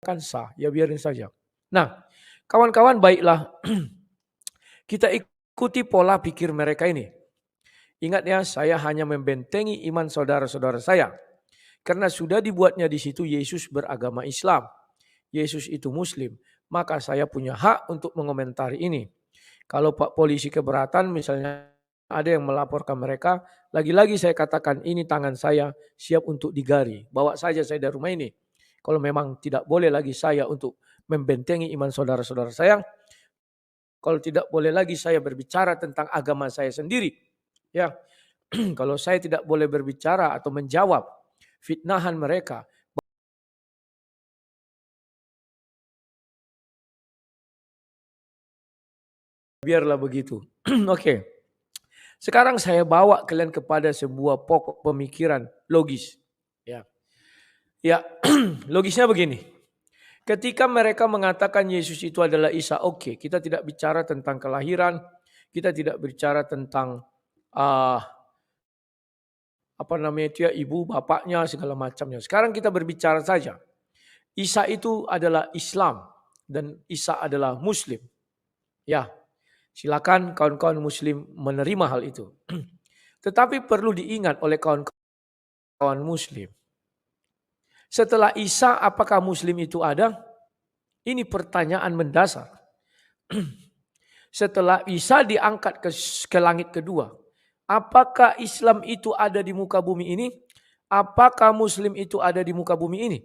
sah, ya biarin saja. Nah, kawan-kawan baiklah kita ikuti pola pikir mereka ini. Ingat ya, saya hanya membentengi iman saudara-saudara saya. Karena sudah dibuatnya di situ Yesus beragama Islam. Yesus itu Muslim. Maka saya punya hak untuk mengomentari ini. Kalau Pak Polisi keberatan misalnya ada yang melaporkan mereka, lagi-lagi saya katakan ini tangan saya siap untuk digari. Bawa saja saya dari rumah ini. Kalau memang tidak boleh lagi saya untuk membentengi iman saudara-saudara saya, kalau tidak boleh lagi saya berbicara tentang agama saya sendiri. Ya, kalau saya tidak boleh berbicara atau menjawab fitnahan mereka, biarlah begitu. Oke. Sekarang saya bawa kalian kepada sebuah pokok pemikiran logis. Ya. Ya, logisnya begini. Ketika mereka mengatakan Yesus itu adalah Isa, oke, kita tidak bicara tentang kelahiran, kita tidak bicara tentang uh, apa namanya itu ya, ibu, bapaknya, segala macamnya. Sekarang kita berbicara saja. Isa itu adalah Islam dan Isa adalah Muslim. Ya, silakan kawan-kawan Muslim menerima hal itu. Tetapi perlu diingat oleh kawan-kawan Muslim. Setelah Isa, apakah Muslim itu ada? Ini pertanyaan mendasar. Setelah Isa diangkat ke langit kedua, apakah Islam itu ada di muka bumi ini? Apakah Muslim itu ada di muka bumi ini?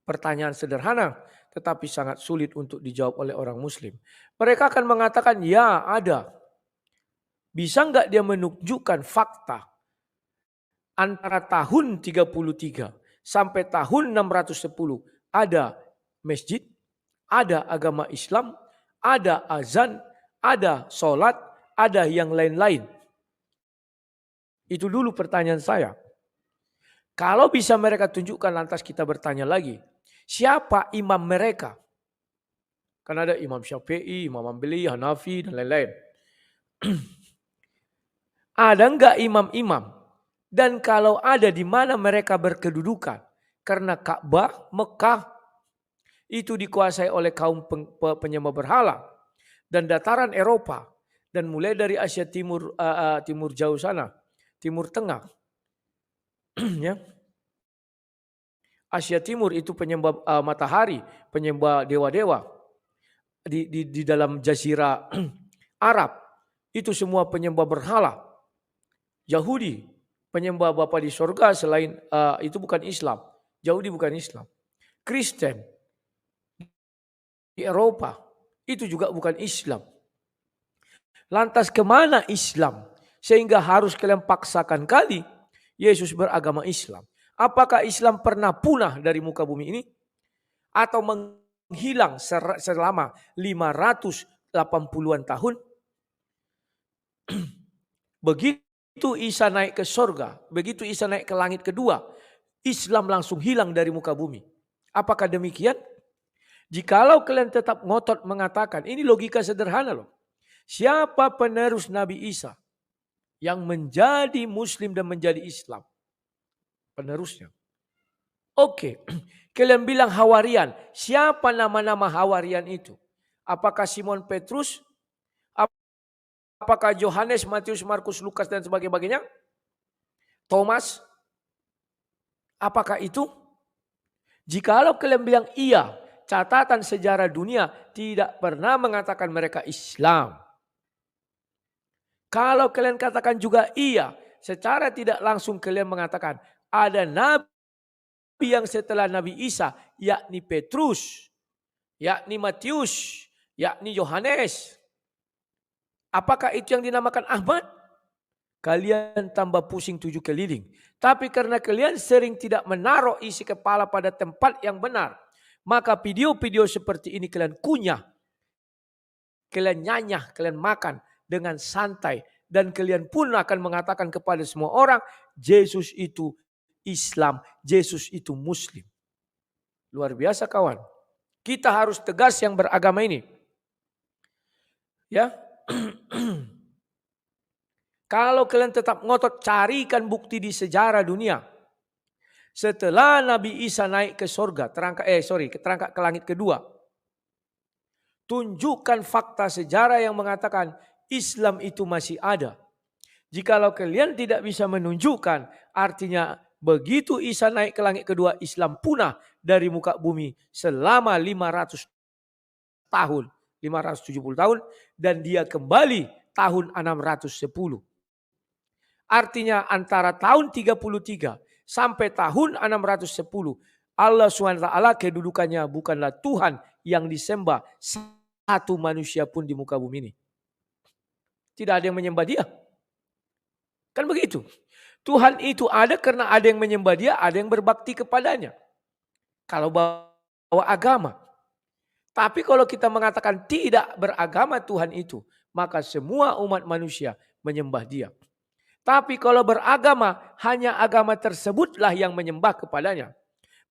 Pertanyaan sederhana, tetapi sangat sulit untuk dijawab oleh orang Muslim. Mereka akan mengatakan, ya ada. Bisa nggak dia menunjukkan fakta antara tahun 33 sampai tahun 610 ada masjid, ada agama Islam, ada azan, ada sholat, ada yang lain-lain. Itu dulu pertanyaan saya. Kalau bisa mereka tunjukkan, lantas kita bertanya lagi, siapa imam mereka? Kan ada Imam Syafi'i, Imam Hambali, Hanafi, dan lain-lain. Ada enggak imam-imam? Dan kalau ada, di mana mereka berkedudukan? Karena Ka'bah, Mekah, itu dikuasai oleh kaum penyembah berhala. Dan dataran Eropa. Dan mulai dari Asia Timur, Timur jauh sana, Timur Tengah. Ya. Asia Timur itu penyembah matahari, penyembah dewa-dewa. Di dalam jazirah Arab, itu semua penyembah berhala. Yahudi, penyembah Bapa di sorga selain itu bukan Islam. Yahudi bukan Islam. Kristen di Eropa itu juga bukan Islam. Lantas kemana Islam? Sehingga harus kalian paksakan kali Yesus beragama Islam. Apakah Islam pernah punah dari muka bumi ini? Atau menghilang selama 580-an tahun? Begitu Isa naik ke sorga, begitu Isa naik ke langit kedua, Islam langsung hilang dari muka bumi. Apakah demikian? Jikalau kalian tetap ngotot mengatakan, ini logika sederhana loh. Siapa penerus Nabi Isa yang menjadi Muslim dan menjadi Islam? Penerusnya. Oke, kalian bilang hawarian. Siapa nama-nama hawarian itu? Apakah Simon Petrus? Apakah Yohanes, Matius, Markus, Lukas dan sebagainya? Thomas? Apakah itu? Jikalau kalian bilang iya, catatan sejarah dunia tidak pernah mengatakan mereka Islam. Kalau kalian katakan juga iya, secara tidak langsung kalian mengatakan ada nabi yang setelah Nabi Isa, yakni Petrus, yakni Matius, yakni Yohanes. Apakah itu yang dinamakan Ahmad? Kalian tambah pusing 7 keliling. Tapi karena kalian sering tidak menaruh isi kepala pada tempat yang benar, maka video-video seperti ini kalian kunyah, kalian nyanyah, kalian makan dengan santai. Dan kalian pun akan mengatakan kepada semua orang, Yesus itu Islam, Yesus itu Muslim. Luar biasa kawan. Kita harus tegas yang beragama ini. Ya. Kalau kalian tetap ngotot carikan bukti di sejarah dunia. Setelah Nabi Isa naik ke surga, terangkat ke langit kedua. Tunjukkan fakta sejarah yang mengatakan Islam itu masih ada. Jikalau kalian tidak bisa menunjukkan, artinya begitu Isa naik ke langit kedua, Islam punah dari muka bumi selama 500 tahun, 570 tahun, dan dia kembali tahun 610. Artinya antara tahun 33 sampai tahun 610, Allah SWT kedudukannya bukanlah Tuhan yang disembah satu manusia pun di muka bumi ini. Tidak ada yang menyembah dia. Kan begitu. Tuhan itu ada karena ada yang menyembah dia, ada yang berbakti kepadanya. Kalau bawa agama. Tapi kalau kita mengatakan tidak beragama Tuhan itu, maka semua umat manusia menyembah dia. Tapi kalau beragama, hanya agama tersebutlah yang menyembah kepadanya.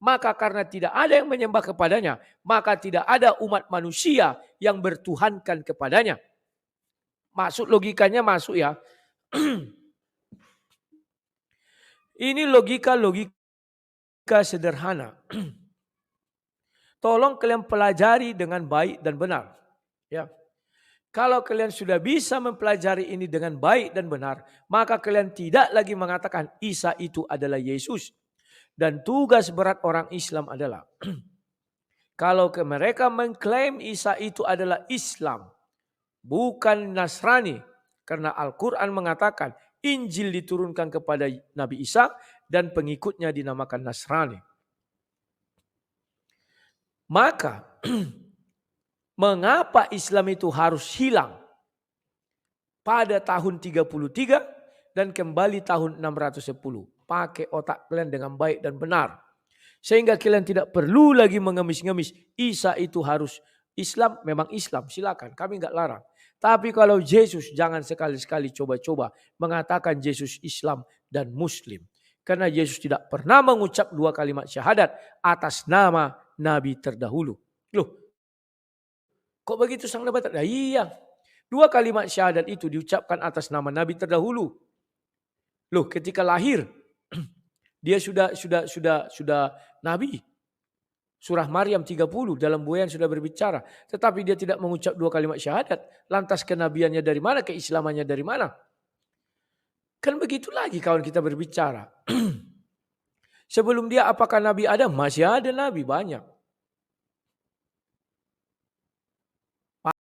Maka karena tidak ada yang menyembah kepadanya, maka tidak ada umat manusia yang bertuhankan kepadanya. Masuk logikanya, masuk ya. Ini logika sederhana. Tolong kalian pelajari dengan baik dan benar. Ya. Kalau kalian sudah bisa mempelajari ini dengan baik dan benar, maka kalian tidak lagi mengatakan Isa itu adalah Yesus. Dan tugas berat orang Islam adalah, kalau mereka mengklaim Isa itu adalah Islam, bukan Nasrani. Karena Al-Quran mengatakan Injil diturunkan kepada Nabi Isa dan pengikutnya dinamakan Nasrani. Maka mengapa Islam itu harus hilang pada tahun 33 dan kembali tahun 610? Pakai otak kalian dengan baik dan benar. Sehingga kalian tidak perlu lagi mengemis-ngemis. Isa itu harus Islam, memang Islam, silakan, kami enggak larang. Tapi kalau Yesus, jangan sekali-sekali coba-coba mengatakan Yesus Islam dan Muslim. Karena Yesus tidak pernah mengucap 2 kalimat syahadat atas nama Nabi terdahulu. Loh, kok begitu sang Nabi? Nah, iya, 2 kalimat syahadat itu diucapkan atas nama Nabi terdahulu. Loh, ketika lahir dia sudah Nabi. Surah Maryam 30 dalam buayan sudah berbicara. Tetapi dia tidak mengucap 2 kalimat syahadat. Lantas kenabiannya dari mana? Keislamannya dari mana? Kan begitu lagi kawan kita berbicara. Sebelum dia apakah Nabi ada? Masih ada Nabi banyak.